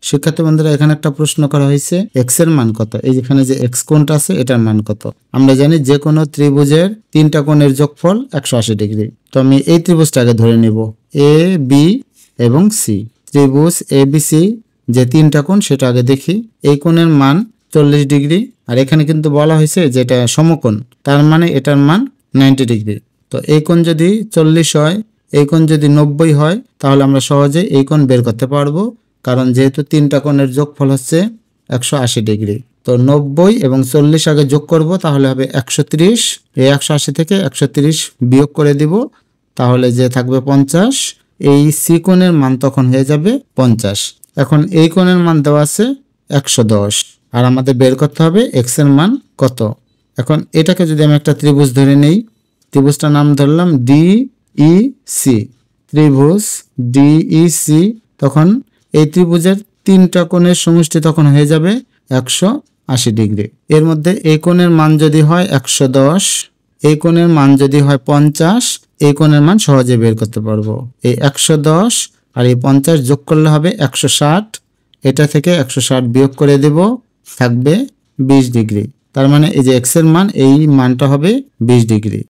শিক্ষার্থী বন্ধুরা এখানে একটা প্রশ্ন করা হয়েছে x এর মান কত। এই যেখানে যে x কোণটা আছে এটার মান কত। আমরা জানি যে কোনো ত্রিভুজের তিনটা কোণের যোগফল 180 ডিগ্রি। তো আমি এই ত্রিভুজটাকে ধরে নিব এ বি এবং সি। ত্রিভুজ এ বি সি যে তিনটা কোণ সেটা আগে দেখি। এই কোণের মান 40 ডিগ্রি, আর এখানে কিন্তু বলা হয়েছে যে এটা সমকোণ, তার মানে এটার মান 90 ডিগ্রি। তো এই কোণ যদি 40 হয়, এই কোণ যদি 90 হয়, তাহলে আমরা সহজে এই কোণ বের করতে পারবো, কারণ যেহেতু তিনটা কোণের যোগফল হচ্ছে 180 ডিগ্রি। তো 90 এবং 40 আগে যোগ করব, তাহলে হবে 130। এই 180 থেকে 130 বিয়োগ করে দিব, তাহলে যে থাকবে 50। এই সি কোণের মান তখন হয়ে যাবে 50। এখন এই কোণের মান দেওয়া আছে 110, আর আমাদের বের করতে হবে এক্স এর মান কত। এখন এটাকে যদি আমি একটা ত্রিভুজ ধরে নেই, ত্রিভুজটার নাম ধরলাম ডিইসি। ত্রিভুজ ডিইসি, তখন এই ত্রিভুজের তিনটা কোণের সমষ্টি তখন হয়ে যাবে 180 ডিগ্রি। এর মধ্যে এই কোণের মান যদি হয় 110, এই কোণের মান যদি হয় 50, এই কোণের মান সহজে বের করতে পারবো। এই 110 আর এই 50 যোগ করলে হবে 160। এটা থেকে 160 বিয়োগ করে দেব, থাকবে 20 ডিগ্রি। তার মানে এই যে এক্স এর মান, এই মানটা হবে 20 ডিগ্রি।